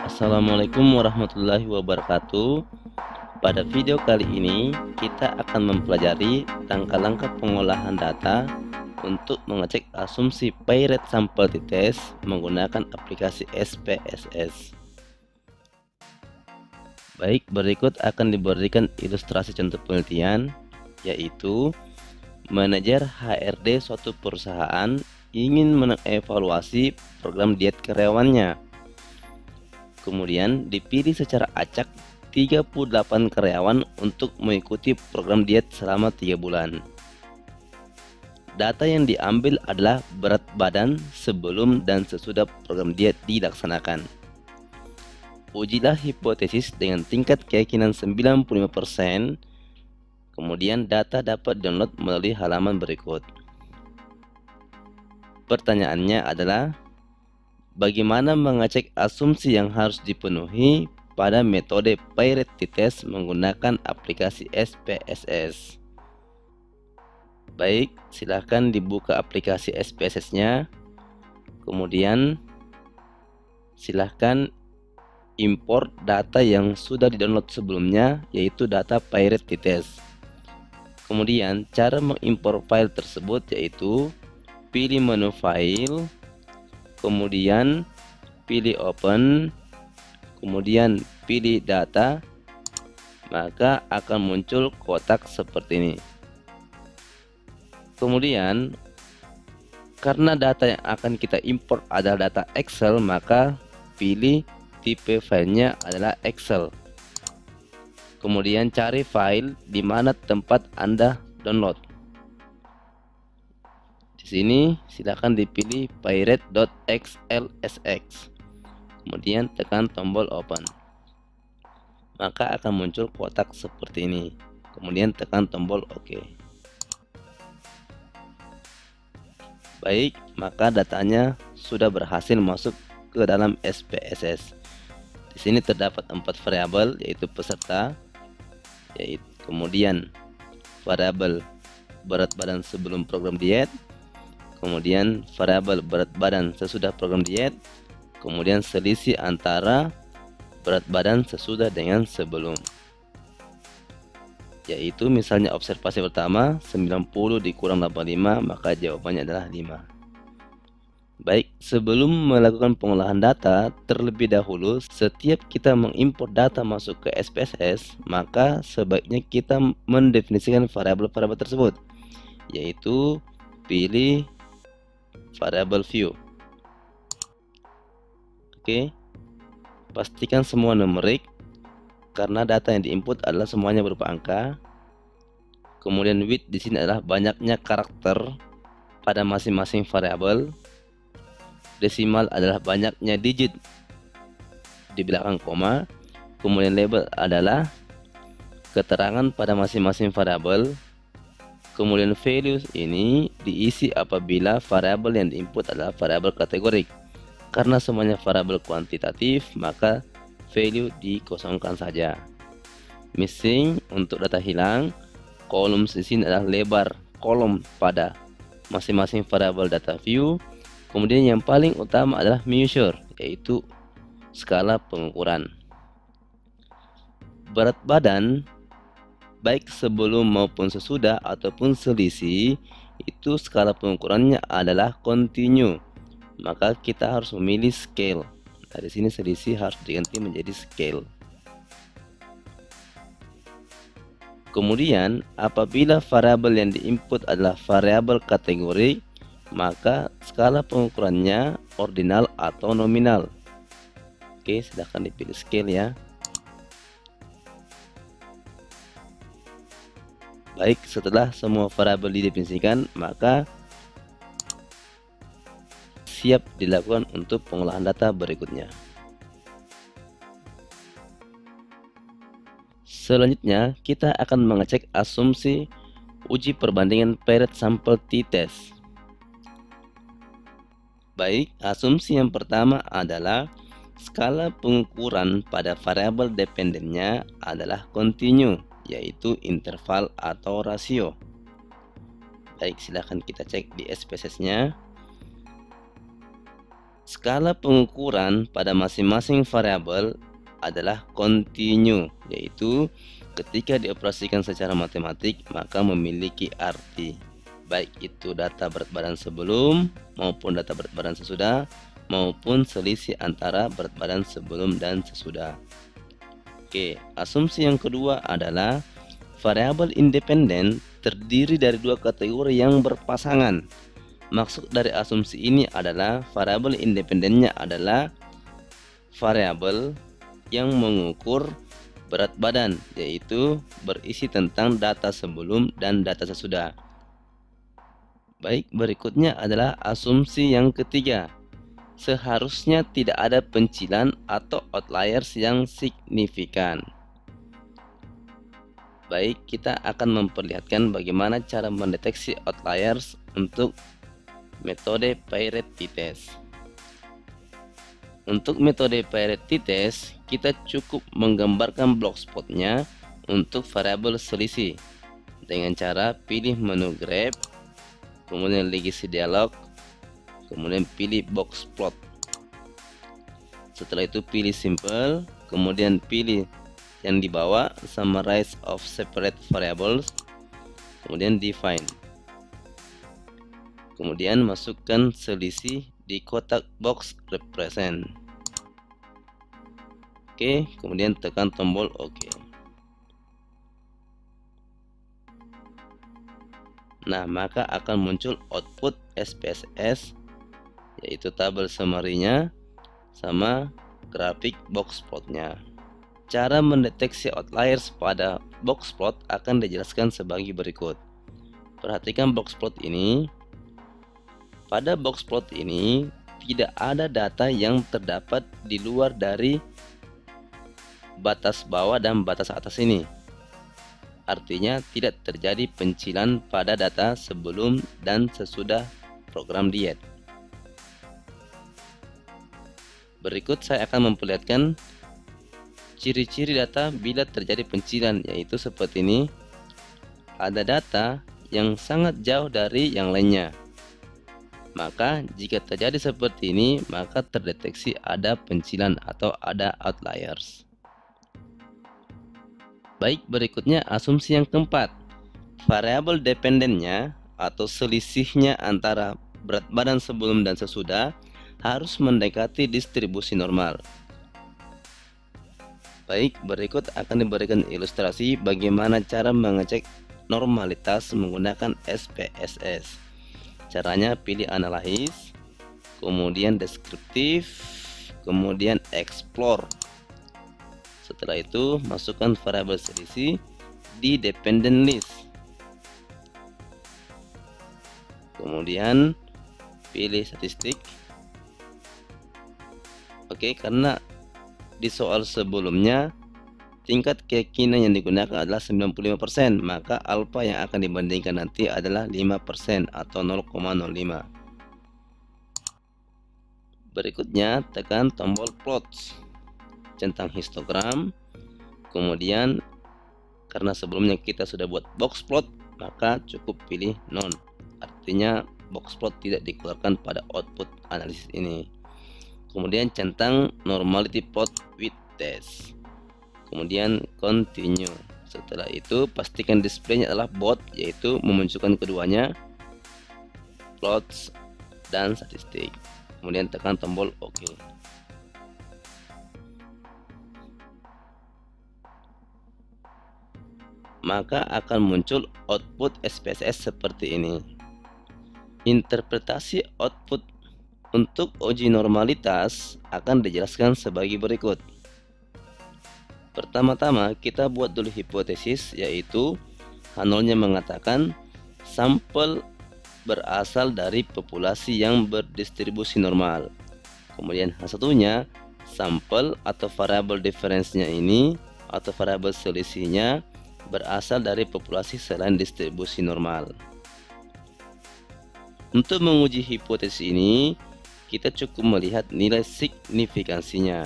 Assalamualaikum warahmatullahi wabarakatuh. Pada video kali ini kita akan mempelajari langkah-langkah pengolahan data untuk mengecek asumsi pay rate sampel t-test menggunakan aplikasi SPSS. Baik, berikut akan diberikan ilustrasi contoh penelitian, yaitu manajer HRD suatu perusahaan ingin mengevaluasi program diet karyawannya. Kemudian dipilih secara acak 38 karyawan untuk mengikuti program diet selama 3 bulan. Data yang diambil adalah berat badan sebelum dan sesudah program diet dilaksanakan. Ujilah hipotesis dengan tingkat keyakinan 95%. Kemudian data dapat download melalui halaman berikut. Pertanyaannya adalah, bagaimana mengecek asumsi yang harus dipenuhi pada metode pay rate t-test menggunakan aplikasi SPSS? Baik, silahkan dibuka aplikasi SPSS-nya. Kemudian silahkan import data yang sudah di-download sebelumnya, yaitu data pay rate t-test. Kemudian cara mengimpor file tersebut yaitu pilih menu file, kemudian pilih open, kemudian pilih data, maka akan muncul kotak seperti ini. Kemudian karena data yang akan kita import adalah data Excel, maka pilih tipe filenya adalah Excel. Kemudian cari file di mana tempat Anda download. Di sini silakan dipilih payrate.xlsx. Kemudian tekan tombol open. Maka akan muncul kotak seperti ini. Kemudian tekan tombol OK. Baik, maka datanya sudah berhasil masuk ke dalam SPSS. Di sini terdapat 4 variabel, yaitu peserta, kemudian variabel berat badan sebelum program diet, kemudian variabel berat badan sesudah program diet, kemudian selisih antara berat badan sesudah dengan sebelum, yaitu misalnya observasi pertama 90 dikurang 85, maka jawabannya adalah 5. Baik, sebelum melakukan pengolahan data, terlebih dahulu setiap kita mengimport data masuk ke SPSS, maka sebaiknya kita mendefinisikan variabel-variabel tersebut, yaitu pilih variabel view. Oke, pastikan semua numerik karena data yang diinput adalah semuanya berupa angka. Kemudian width di sini adalah banyaknya karakter pada masing-masing variabel. Desimal adalah banyaknya digit di belakang koma. Kemudian label adalah keterangan pada masing-masing variabel. Kemudian values ini diisi apabila variabel yang diinput adalah variabel kategorik. Karena semuanya variabel kuantitatif, maka value dikosongkan saja. Missing untuk data hilang, kolom di sini adalah lebar kolom pada masing-masing variabel data view. Kemudian yang paling utama adalah measure, yaitu skala pengukuran. Berat badan baik sebelum maupun sesudah ataupun selisih, itu skala pengukurannya adalah continue. Maka kita harus memilih scale. Dari sini selisih harus diganti menjadi scale. Kemudian apabila variabel yang diinput adalah variabel kategori, maka skala pengukurannya ordinal atau nominal. Oke, silahkan dipilih scale ya. Baik, setelah semua variabel didefinisikan, maka siap dilakukan untuk pengolahan data berikutnya. Selanjutnya, kita akan mengecek asumsi uji perbandingan pay rate sampel t-test. Baik, asumsi yang pertama adalah skala pengukuran pada variabel dependennya adalah continue, yaitu interval atau rasio. Baik, silahkan kita cek di SPSS-nya. Skala pengukuran pada masing-masing variabel adalah kontinu, yaitu ketika dioperasikan secara matematik maka memiliki arti, baik itu data berat badan sebelum maupun data berat badan sesudah, maupun selisih antara berat badan sebelum dan sesudah. Oke, asumsi yang kedua adalah variabel independen terdiri dari dua kategori yang berpasangan. Maksud dari asumsi ini adalah variabel independennya adalah variabel yang mengukur berat badan, yaitu berisi tentang data sebelum dan data sesudah. Baik, berikutnya adalah asumsi yang ketiga. Seharusnya tidak ada pencilan atau outliers yang signifikan. Baik, kita akan memperlihatkan bagaimana cara mendeteksi outliers untuk metode Peretti test. Untuk metode Peretti test, kita cukup menggambarkan block spotnya untuk variabel selisih dengan cara pilih menu graph, kemudian legacy dialog, kemudian pilih box plot. Setelah itu pilih simple, kemudian pilih yang di bawah summarize of separate variables, kemudian define. Kemudian masukkan selisih di kotak box represent. Oke, kemudian tekan tombol OK. Nah, maka akan muncul output SPSS, yaitu tabel summary-nya sama grafik box plotnya. Cara mendeteksi outliers pada box plot akan dijelaskan sebagai berikut. Perhatikan box plot ini. Pada box plot ini tidak ada data yang terdapat di luar dari batas bawah dan batas atas ini. Artinya tidak terjadi pencilan pada data sebelum dan sesudah program diet. Berikut saya akan memperlihatkan ciri-ciri data bila terjadi pencilan, yaitu seperti ini. Ada data yang sangat jauh dari yang lainnya. Maka jika terjadi seperti ini, maka terdeteksi ada pencilan atau ada outliers. Baik, berikutnya asumsi yang keempat. Variabel dependennya atau selisihnya antara berat badan sebelum dan sesudah harus mendekati distribusi normal. Baik, berikut akan diberikan ilustrasi bagaimana cara mengecek normalitas menggunakan SPSS. Caranya pilih analyze, kemudian deskriptif, kemudian explore. Setelah itu masukkan variabel selisih di dependent list. Kemudian pilih statistik. Oke, karena di soal sebelumnya tingkat keyakinan yang digunakan adalah 95%, maka alfa yang akan dibandingkan nanti adalah 5% atau 0,05. Berikutnya tekan tombol plots, centang histogram. Kemudian karena sebelumnya kita sudah buat box plot, maka cukup pilih none. Artinya box plot tidak dikeluarkan pada output analisis ini. Kemudian centang normality plot with test. Kemudian continue. Setelah itu pastikan displaynya adalah both, yaitu memunculkan keduanya, plots dan statistik. Kemudian tekan tombol OK. Maka akan muncul output SPSS seperti ini. Interpretasi output untuk uji normalitas akan dijelaskan sebagai berikut. Pertama-tama kita buat dulu hipotesis, yaitu H0-nya mengatakan sampel berasal dari populasi yang berdistribusi normal. Kemudian H1-nya sampel atau variabel difference-nya ini atau variabel selisihnya berasal dari populasi selain distribusi normal. Untuk menguji hipotesis ini, kita cukup melihat nilai signifikansinya.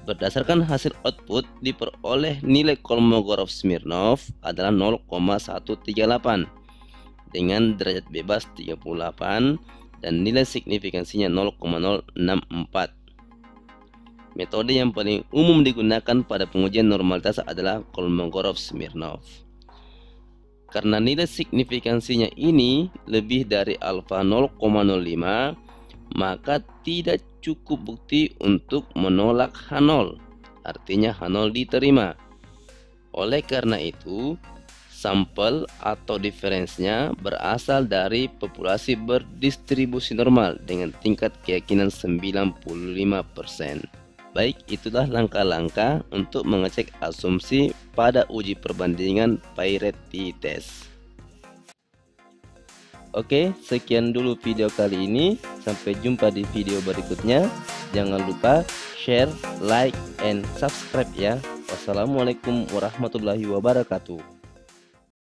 Berdasarkan hasil output diperoleh nilai Kolmogorov-Smirnov adalah 0,138 dengan derajat bebas 38 dan nilai signifikansinya 0,064. Metode yang paling umum digunakan pada pengujian normalitas adalah Kolmogorov-Smirnov. Karena nilai signifikansinya ini lebih dari alfa 0,05, maka tidak cukup bukti untuk menolak H0, artinya H0 diterima. Oleh karena itu, sampel atau diferensinya berasal dari populasi berdistribusi normal dengan tingkat keyakinan 95%. Baik, itulah langkah-langkah untuk mengecek asumsi pada uji perbandingan Peretti test. Oke, sekian dulu video kali ini. Sampai jumpa di video berikutnya. Jangan lupa share, like, and subscribe ya. Wassalamualaikum warahmatullahi wabarakatuh.